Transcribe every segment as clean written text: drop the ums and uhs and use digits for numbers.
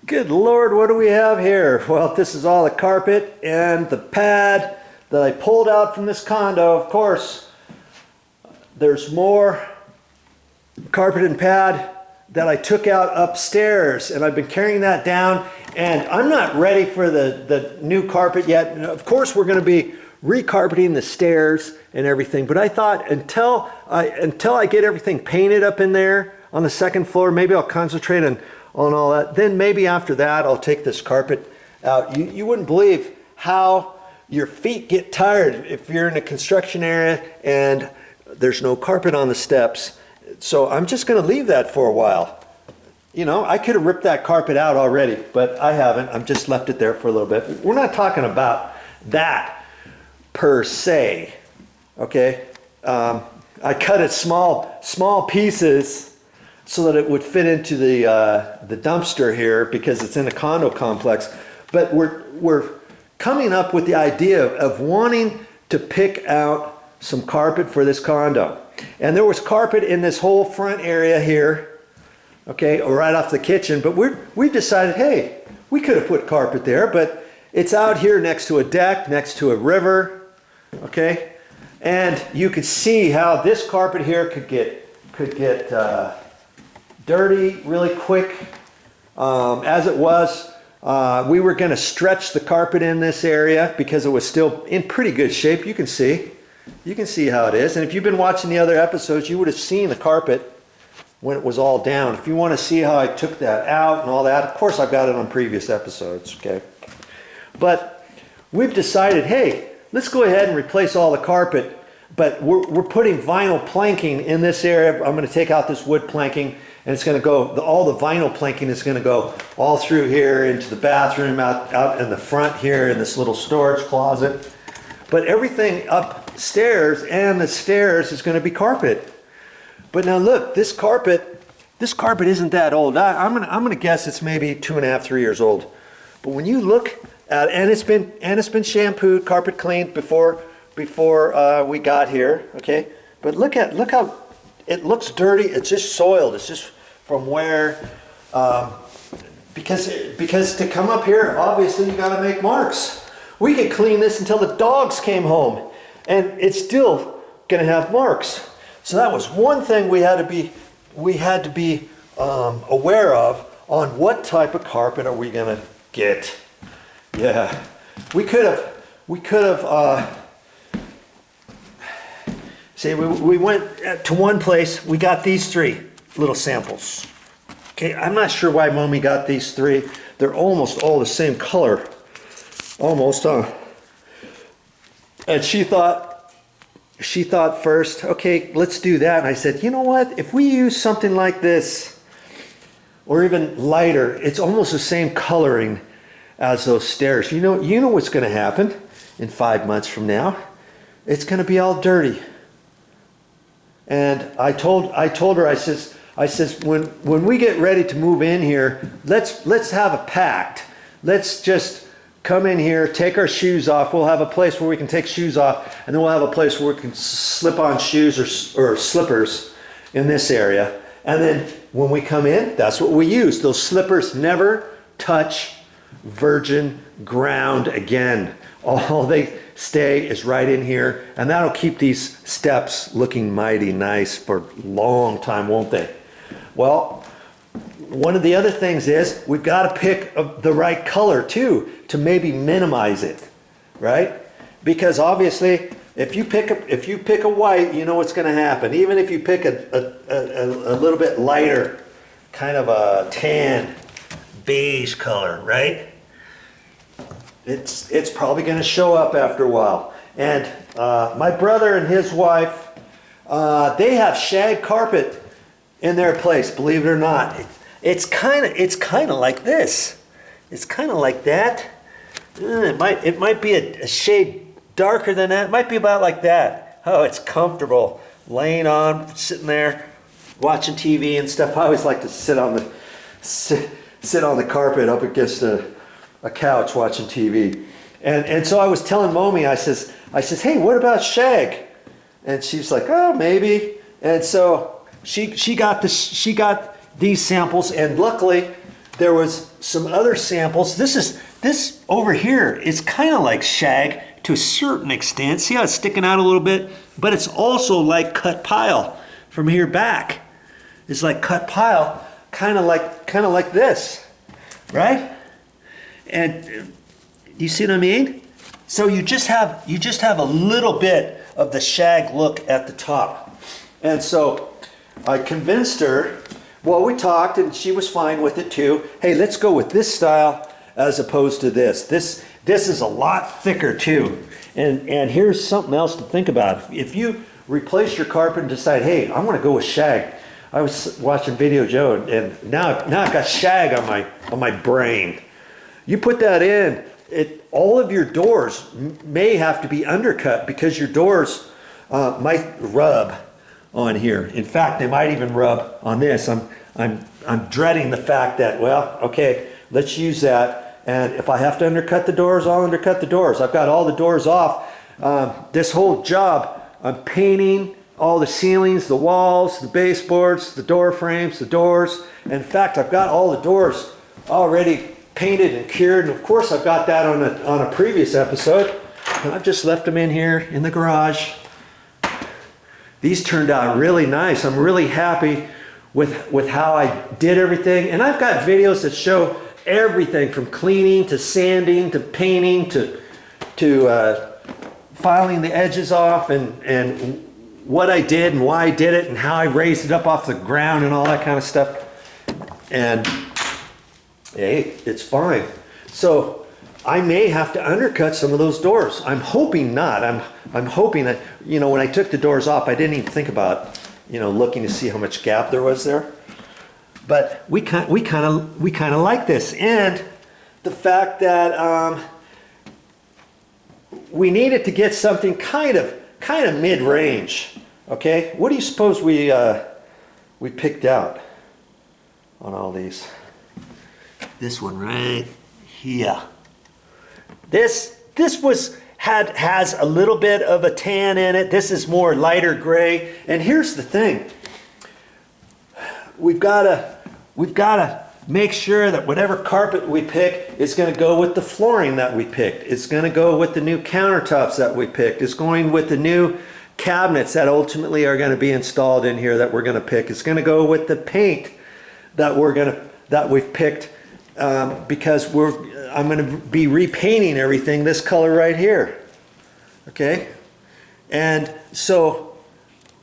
Good Lord, what do we have here? Well, this is all the carpet and the pad that I pulled out from this condo. Of course, there's more carpet and pad that I took out upstairs, and I've been carrying that down, and I'm not ready for the new carpet yet. And of course, we're going to be recarpeting the stairs and everything, but I thought until I get everything painted up in there on the second floor, maybe I'll concentrate on all that. Then maybe after that, I'll take this carpet out. You wouldn't believe how your feet get tired if you're in a construction area and there's no carpet on the steps. So I'm just going to leave that for a while. You know, I could have ripped that carpet out already, but I haven't. I've just left it there for a little bit. We're not talking about that per se, okay? I cut it small pieces so that it would fit into the dumpster here because it's in a condo complex. But we're coming up with the idea of wanting to pick out some carpet for this condo. And there was carpet in this whole front area here, okay, or right off the kitchen, but we decided, hey, we could have put carpet there, but it's out here next to a deck, next to a river, okay? And you could see how this carpet here could get dirty really quick. As it was, we were going to stretch the carpet in this area because it was still in pretty good shape. You can see how it is. And if you've been watching the other episodes, you would have seen the carpet when it was all down. If you want to see how I took that out and all that, of course I've got it on previous episodes, okay? But we've decided, hey, let's go ahead and replace all the carpet, but we're putting vinyl planking in this area. I'm going to take out this wood planking, and it's going to go, all the vinyl planking is going to go all through here into the bathroom, out in the front here in this little storage closet. But everything upstairs and the stairs is going to be carpet. But now look, this carpet isn't that old. I'm going to guess it's maybe 2.5, 3 years old. But when you look at, and it's been shampooed, carpet cleaned before we got here, okay? But look how it looks dirty. It's just soiled. It's just from where, because to come up here, obviously you got to make marks. We could clean this until the dogs came home, and it's still going to have marks. So that was one thing we had to be aware of on what type of carpet are we going to get. Yeah, we could have. See, we went to one place. We got these 3 little samples. Okay, I'm not sure why Mommy got these 3. They're almost all the same color. Almost, huh? And she thought first, okay, let's do that. And I said, you know what? If we use something like this, or even lighter, it's almost the same coloring as those stairs. You know what's going to happen in 5 months from now? It's going to be all dirty. And I told her, I says, when we get ready to move in here, let's have a pact. Let's just come in here, take our shoes off. We'll have a place where we can take shoes off, and then we'll have a place where we can slip on shoes or slippers in this area. And then when we come in, that's what we use. Those slippers never touch virgin ground again. All they stay is right in here, and that'll keep these steps looking mighty nice for a long time, won't they? Well, one of the other things is we've got to pick the right color too to maybe minimize it, right? Because obviously, if you pick a white, you know what's going to happen. Even if you pick a little bit lighter, kind of a tan, beige color, right? It's probably going to show up after a while. And my brother and his wife, they have shag carpet in their place. Believe it or not, it's kind of like this. It's kind of like that. It might be a shade darker than that. It might be about like that. Oh, it's comfortable laying on, sitting there, watching TV and stuff. I always like to sit on the carpet up against a couch watching TV. And so I was telling Mommy, I says, hey, what about shag? And she's like, oh, maybe. And so she got these samples, and luckily there was some other samples. This over here is kind of like shag to a certain extent. See how it's sticking out a little bit? But it's also like cut pile from here back. It's like cut pile, kind of like this, right? And you see what I mean? So you just have a little bit of the shag look at the top. And so I convinced her, well, we talked and she was fine with it too. Hey, let's go with this style as opposed to this. This is a lot thicker too. And here's something else to think about. If you replace your carpet and decide, hey, I want to go with shag. I was watching VideoJoe and now I've got shag on my brain. You put that in, all of your doors may have to be undercut because your doors might rub on here. In fact, they might even rub on this. I'm dreading the fact that, well, okay, let's use that. And if I have to undercut the doors, I'll undercut the doors. I've got all the doors off. This whole job, I'm painting all the ceilings, the walls, the baseboards, the door frames, the doors. In fact, I've got all the doors already painted and cured. And of course, I've got that on a previous episode. And I've just left them in here in the garage. These turned out really nice. I'm really happy with how I did everything. And I've got videos that show everything from cleaning to sanding to painting to filing the edges off and what I did and why I did it and how I raised it up off the ground and all that kind of stuff. And hey, it's fine. So I may have to undercut some of those doors. I'm hoping not. I'm hoping that, you know, when I took the doors off, I didn't even think about, you know, looking to see how much gap there was there. But we kind of like this, and the fact that we needed to get something kind of mid-range. Okay, what do you suppose we picked out on all these? This one right here. This has a little bit of a tan in it. This is more lighter gray. And here's the thing. We've got to make sure that whatever carpet we pick is going to go with the flooring that we picked. It's going to go with the new countertops that we picked. It's going with the new cabinets that ultimately are going to be installed in here that we're going to pick. It's going to go with the paint that we've picked because I'm going to be repainting everything this color right here. Okay? And so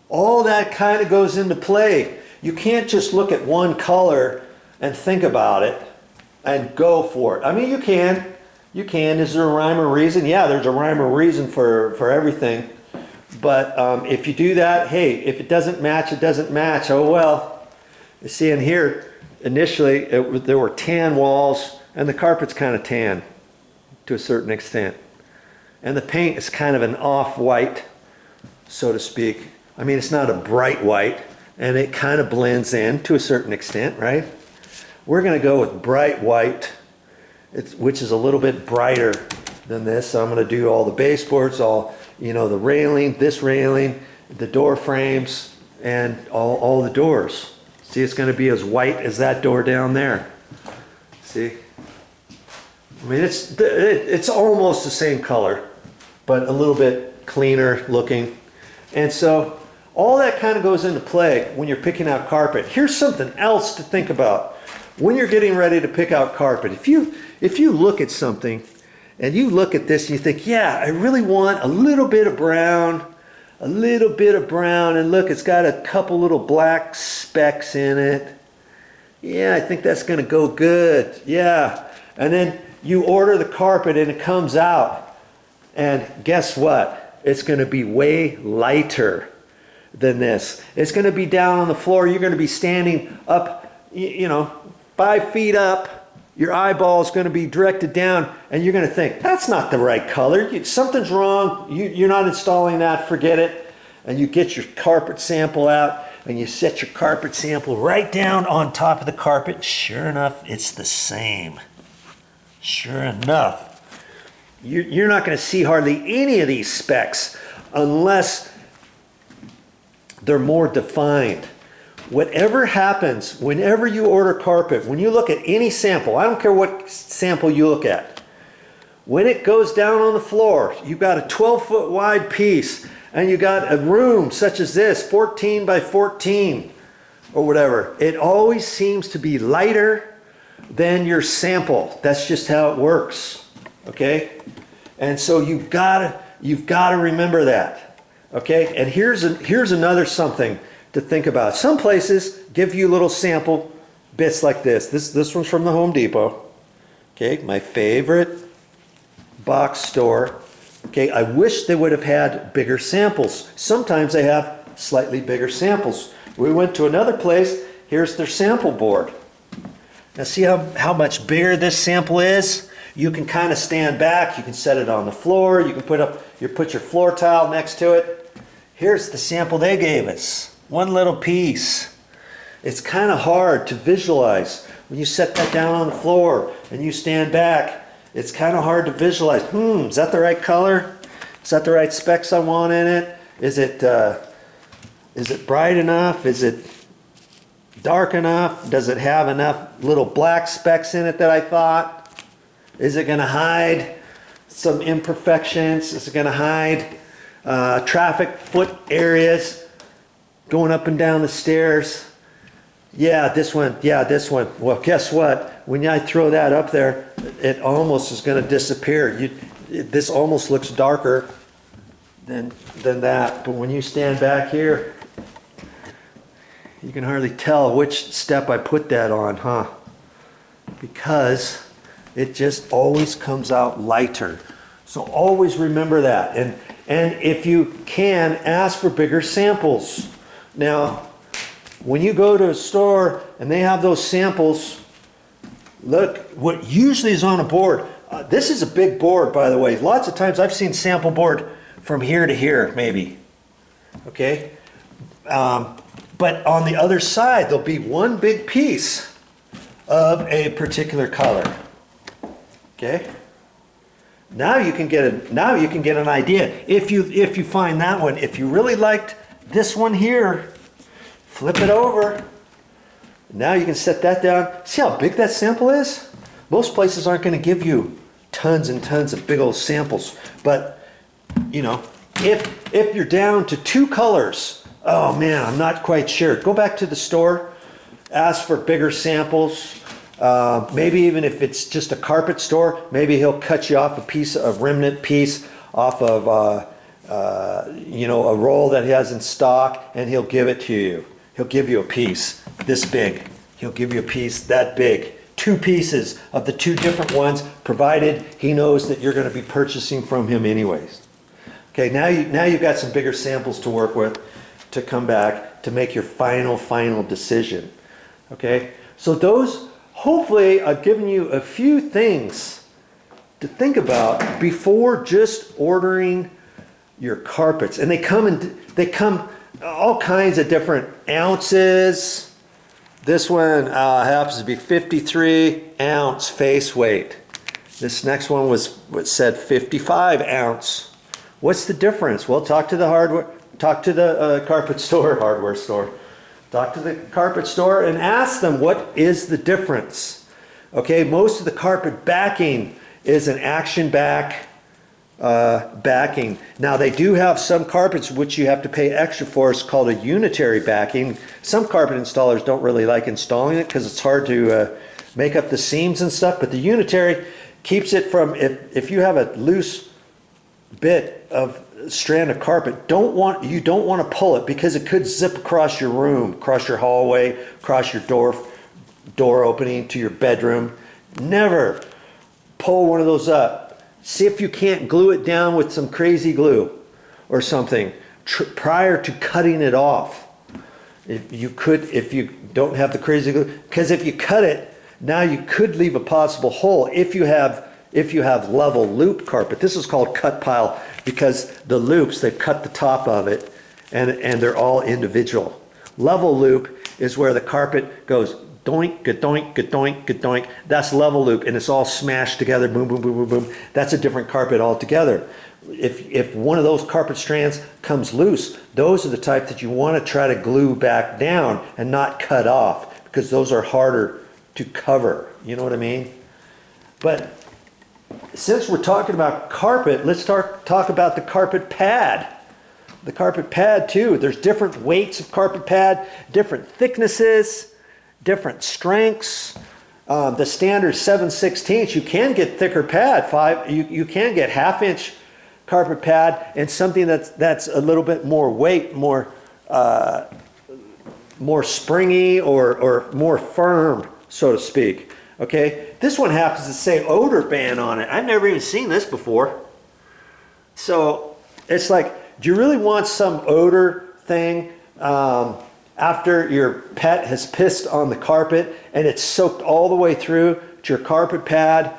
all that kind of goes into play. You can't just look at one color and think about it and go for it. I mean, you can. You can. Is there a rhyme or reason? Yeah, there's a rhyme or reason for everything. But if you do that, hey, if it doesn't match, it doesn't match. Oh, well. You see in here, initially, there were tan walls, and the carpet's kind of tan to a certain extent. And the paint is kind of an off-white, so to speak. I mean, it's not a bright white. And it kind of blends in to a certain extent, right? We're going to go with bright white, which is a little bit brighter than this. So I'm going to do all the baseboards, all, you know, the railing, this railing, the door frames, and all the doors. See, it's going to be as white as that door down there. See? I mean, it's almost the same color, but a little bit cleaner looking. And so all that kind of goes into play when you're picking out carpet. Here's something else to think about when you're getting ready to pick out carpet. If you look at something and you look at this and you think, yeah, I really want a little bit of brown, and look, it's got a couple little black specks in it. Yeah, I think that's going to go good. Yeah. And then you order the carpet and it comes out, and guess what? It's going to be way lighter than this. It's going to be down on the floor. You're going to be standing up, you know, 5 feet up. Your eyeball is going to be directed down, and you're going to think, that's not the right color. Something's wrong. You're not installing that. Forget it. And you get your carpet sample out, and you set your carpet sample right down on top of the carpet. Sure enough, it's the same. Sure enough. You're not going to see hardly any of these specks unless they're more defined. whatever happens, whenever you order carpet, when you look at any sample, I don't care what sample you look at, when it goes down on the floor, you've got a 12-foot wide piece, and you got a room such as this, 14 by 14 or whatever, it always seems to be lighter than your sample. That's just how it works, okay? And so you've got to remember that, okay? And here's another something to think about. Some places give you little sample bits like this. This one's from the Home Depot, okay? My favorite box store. Okay, I wish they would have had bigger samples. Sometimes they have slightly bigger samples. We went to another place. Here's their sample board. Now see how much bigger this sample is? You can kind of stand back. You can set it on the floor. You can put your floor tile next to it. Here's the sample they gave us. One little piece. It's kind of hard to visualize when you set that down on the floor and you stand back. It's kind of hard to visualize. Is that the right color? Is that the right specs I want in it? Is it bright enough? Is it dark enough? Does it have enough little black specks in it that I thought? Is it going to hide some imperfections? Is it going to hide traffic foot areas going up and down the stairs? Yeah, this one. Yeah, this one. Well, guess what? When I throw that up there, it almost is going to disappear. This almost looks darker than that. But when you stand back here, you can hardly tell which step I put that on, huh? Because it just always comes out lighter. So always remember that. And if you can, ask for bigger samples. Now, when you go to a store and they have those samples, look what usually is on a board. This is a big board, by the way. Lots of times I've seen sample board from here to here, maybe. Okay? But on the other side, there'll be one big piece of a particular color. Okay? Now you can get an idea. If you find that one, if you really liked this one here, flip it over. Now you can set that down. See how big that sample is? Most places aren't going to give you tons and tons of big old samples. But, you know, if you're down to 2 colors, oh man, I'm not quite sure. Go back to the store, ask for bigger samples. Maybe even if it's just a carpet store, maybe he'll cut you off a remnant piece off of, you know, a roll that he has in stock, and he'll give it to you. He'll give you a piece this big. He'll give you a piece that big. 2 pieces of the 2 different ones, provided he knows that you're going to be purchasing from him anyways. Okay, now you've got some bigger samples to work with to come back to make your final decision. Okay, so those, hopefully I've given you a few things to think about before just ordering your carpets. And they come all kinds of different ounces. This one happens to be 53 ounce face weight. This next one said 55 ounce. What's the difference? Well, talk to the carpet store, hardware store. Talk to the carpet store and ask them what is the difference. Okay, most of the carpet backing is an action back backing. Now they do have some carpets which you have to pay extra for. It's called a unitary backing. Some carpet installers don't really like installing it because it's hard to make up the seams and stuff, but the unitary keeps it from, if you have a loose bit of strand of carpet, you don't want to pull it because it could zip across your room, across your hallway, across your door opening to your bedroom. Never pull one of those up. See if you can't glue it down with some crazy glue or something prior to cutting it off. If you don't have the crazy glue, because if you cut it, now you could leave a possible hole if you have level loop carpet. This is called cut pile because the loops, they cut the top of it and they're all individual. Level loop is where the carpet goes doink, ga-doink, ga-doink, ga-doink. That's level loop, and it's all smashed together, boom, boom, boom, boom, boom. That's a different carpet altogether. if one of those carpet strands comes loose, those are the type that you want to try to glue back down and not cut off, because those are harder to cover. You know what I mean? But since we're talking about carpet, let's talk about the carpet pad. The carpet pad too. There's different weights of carpet pad, different thicknesses, different strengths. The standard 7/16. You can get thicker pad. You can get 1/2-inch carpet pad, and something that's a little bit more weight, more springy or more firm, so to speak. Okay, this one happens to say odor ban on it. I've never even seen this before. So it's like, do you really want some odor thing after your pet has pissed on the carpet and it's soaked all the way through to your carpet pad?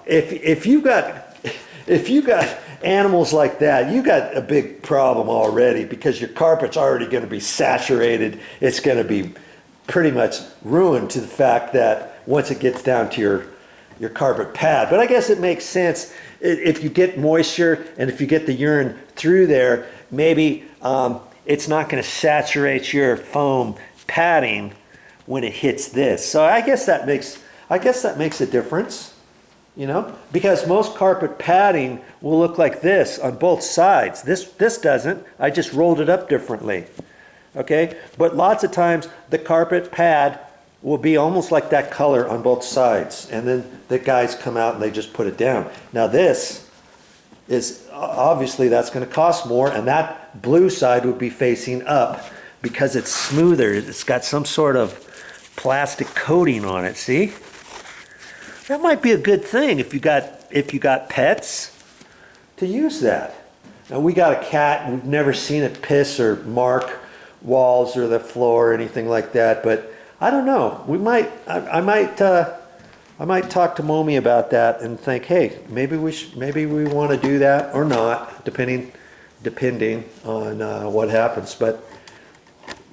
If you got animals like that, you got a big problem already, because your carpet's already going to be saturated. It's going to be pretty much ruined to the fact that once it gets down to your carpet pad. But I guess it makes sense if you get moisture and if you get the urine through there, maybe it's not going to saturate your foam padding when it hits this. So I guess that makes a difference, you know, because most carpet padding will look like this on both sides. This doesn't. I just rolled it up differently. Okay, but lots of times the carpet pad will be almost like that color on both sides, and then the guys come out and they just put it down. Now this is obviously, that's going to cost more, and that blue side would be facing up because it's smoother. It's got some sort of plastic coating on it. See, that might be a good thing if you got pets to use that. Now we got a cat and we've never seen it piss or mark walls or the floor or anything like that, but I don't know. I might talk to Momi about that and think, hey, maybe we want to do that or not, depending on what happens. But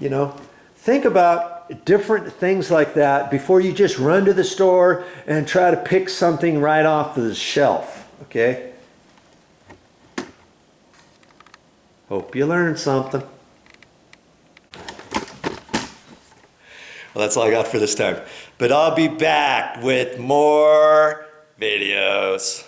you know, think about different things like that before you just run to the store and try to pick something right off the shelf. Okay. Hope you learned something. Well, that's all I got for this time. But I'll be back with more videos.